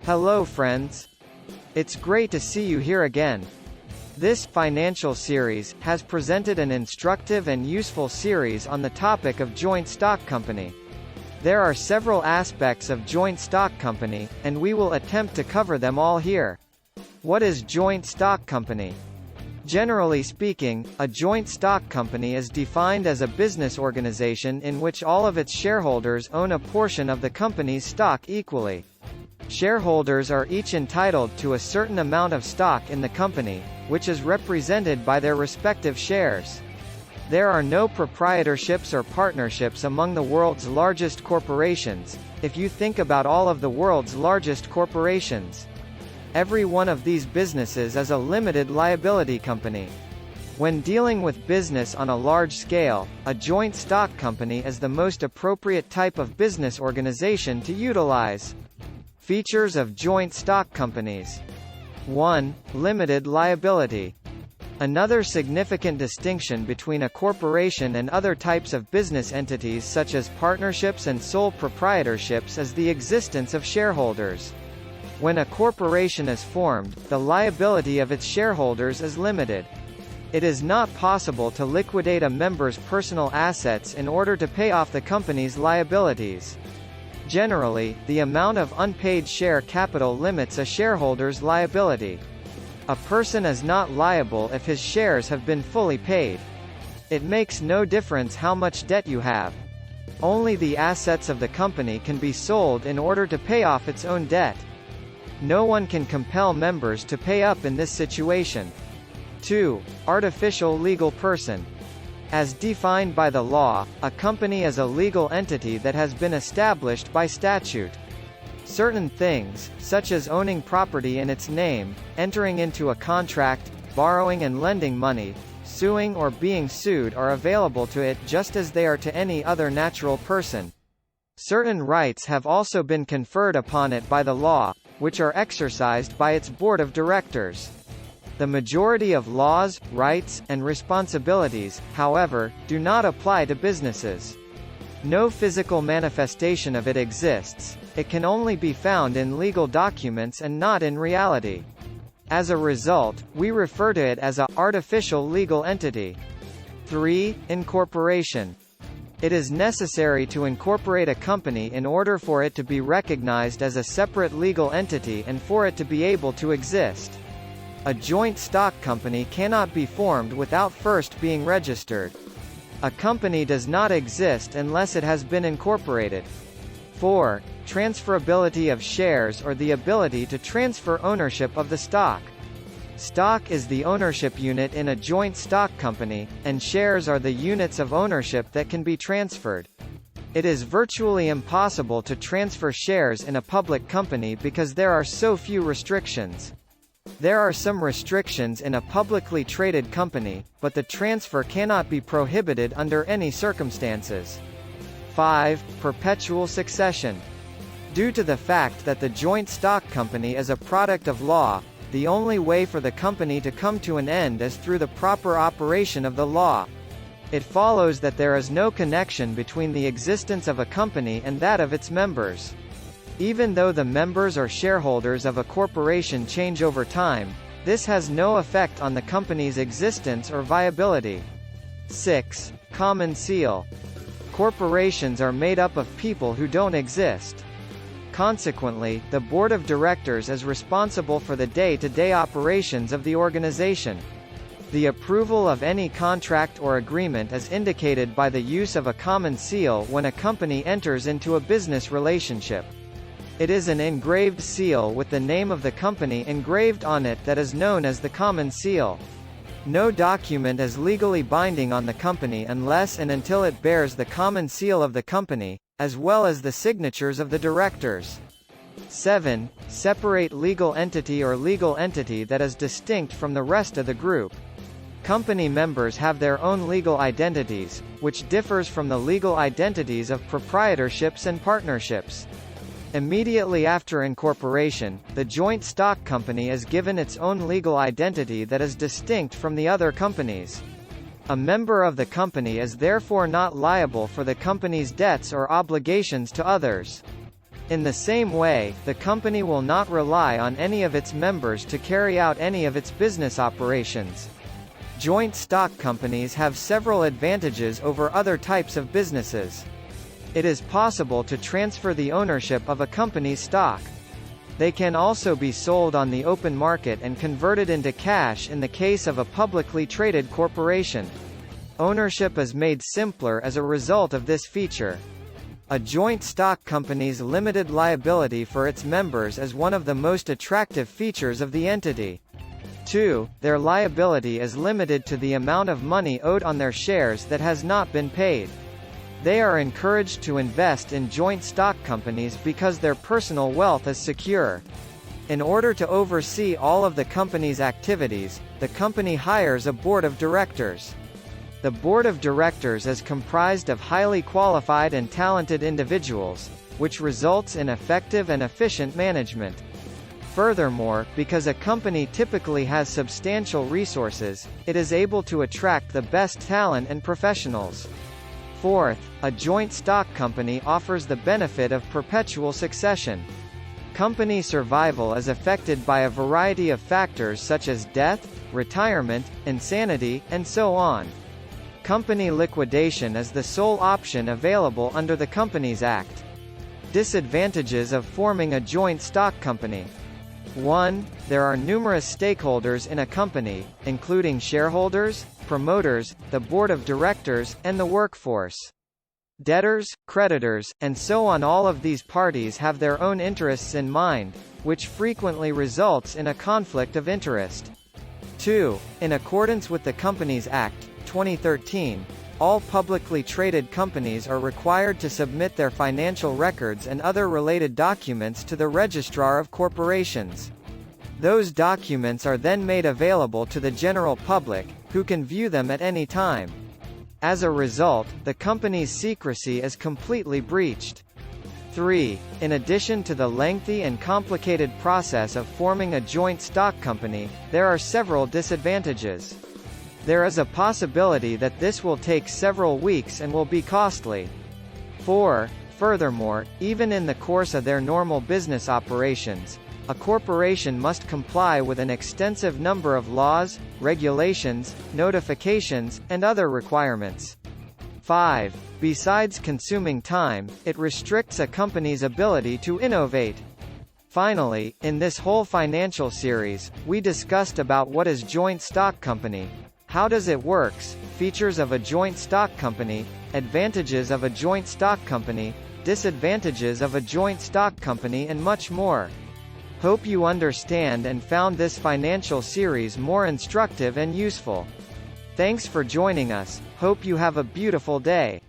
Hello friends. It's great to see you here again. This financial series has presented an instructive and useful series on the topic of joint stock company. There are several aspects of joint stock company, and we will attempt to cover them all here. What is joint stock company? Generally speaking, a joint stock company is defined as a business organization in which all of its shareholders own a portion of the company's stock equally. Shareholders are each entitled to a certain amount of stock in the company, which is represented by their respective shares. There are no proprietorships or partnerships among the world's largest corporations, if you think about all of the world's largest corporations. Every one of these businesses is a limited liability company. When dealing with business on a large scale, a joint stock company is the most appropriate type of business organization to utilize. Features of joint stock companies. 1. Limited liability. Another significant distinction between a corporation and other types of business entities such as partnerships and sole proprietorships is the existence of shareholders. When a corporation is formed, the liability of its shareholders is limited. It is not possible to liquidate a member's personal assets in order to pay off the company's liabilities. Generally, the amount of unpaid share capital limits a shareholder's liability. A person is not liable if his shares have been fully paid. It makes no difference how much debt you have. Only the assets of the company can be sold in order to pay off its own debt. No one can compel members to pay up in this situation. 2. Artificial legal person. As defined by the law, a company is a legal entity that has been established by statute. Certain things, such as owning property in its name, entering into a contract, borrowing and lending money, suing or being sued are available to it just as they are to any other natural person. Certain rights have also been conferred upon it by the law, which are exercised by its board of directors. The majority of laws, rights, and responsibilities, however, do not apply to businesses. No physical manifestation of it exists. It can only be found in legal documents and not in reality. As a result, we refer to it as an artificial legal entity. 3. Incorporation. It is necessary to incorporate a company in order for it to be recognized as a separate legal entity and for it to be able to exist. A joint stock company cannot be formed without first being registered. A company does not exist unless it has been incorporated. 4. Transferability of shares or the ability to transfer ownership of the stock. Stock is the ownership unit in a joint stock company, and shares are the units of ownership that can be transferred. It is virtually impossible to transfer shares in a public company because there are so few restrictions. There are some restrictions in a publicly traded company, but the transfer cannot be prohibited under any circumstances. 5. Perpetual succession. Due to the fact that the joint stock company is a product of law, the only way for the company to come to an end is through the proper operation of the law. It follows that there is no connection between the existence of a company and that of its members. Even though the members or shareholders of a corporation change over time, this has no effect on the company's existence or viability. 6. Common seal. Corporations are made up of people who don't exist. Consequently, the board of directors is responsible for the day-to-day operations of the organization. The approval of any contract or agreement is indicated by the use of a common seal when a company enters into a business relationship. It is an engraved seal with the name of the company engraved on it that is known as the common seal. No document is legally binding on the company unless and until it bears the common seal of the company, as well as the signatures of the directors. 7. Separate legal entity or legal entity that is distinct from the rest of the group. Company members have their own legal identities, which differs from the legal identities of proprietorships and partnerships. Immediately after incorporation, the joint stock company is given its own legal identity that is distinct from the other companies. A member of the company is therefore not liable for the company's debts or obligations to others. In the same way, the company will not rely on any of its members to carry out any of its business operations. Joint stock companies have several advantages over other types of businesses. It is possible to transfer the ownership of a company's stock. They can also be sold on the open market and converted into cash in the case of a publicly traded corporation. Ownership is made simpler as a result of this feature. A joint stock company's limited liability for its members is one of the most attractive features of the entity. 2. Their liability is limited to the amount of money owed on their shares that has not been paid. They are encouraged to invest in joint stock companies because their personal wealth is secure. In order to oversee all of the company's activities, the company hires a board of directors. The board of directors is comprised of highly qualified and talented individuals, which results in effective and efficient management. Furthermore, because a company typically has substantial resources, it is able to attract the best talent and professionals. Fourth, a joint stock company offers the benefit of perpetual succession. Company survival is affected by a variety of factors such as death, retirement, insanity, and so on. Company liquidation is the sole option available under the Companies Act. Disadvantages of forming a joint stock company. 1. There are numerous stakeholders in a company, including shareholders, promoters, the board of directors, and the workforce. Debtors, creditors, and so on. All of these parties have their own interests in mind, which frequently results in a conflict of interest. 2. In accordance with the Companies Act, 2013, all publicly traded companies are required to submit their financial records and other related documents to the Registrar of Corporations. Those documents are then made available to the general public, who can view them at any time. As a result, the company's secrecy is completely breached. 3. In addition to the lengthy and complicated process of forming a joint stock company, there are several disadvantages. There is a possibility that this will take several weeks and will be costly. 4. Furthermore, even in the course of their normal business operations, a corporation must comply with an extensive number of laws, regulations, notifications, and other requirements. 5. Besides consuming time, it restricts a company's ability to innovate. Finally, in this whole financial series, we discussed about what is joint stock company, how does it works, features of a joint stock company, advantages of a joint stock company, disadvantages of a joint stock company, and much more. Hope you understand and found this financial series more instructive and useful. Thanks for joining us. Hope you have a beautiful day.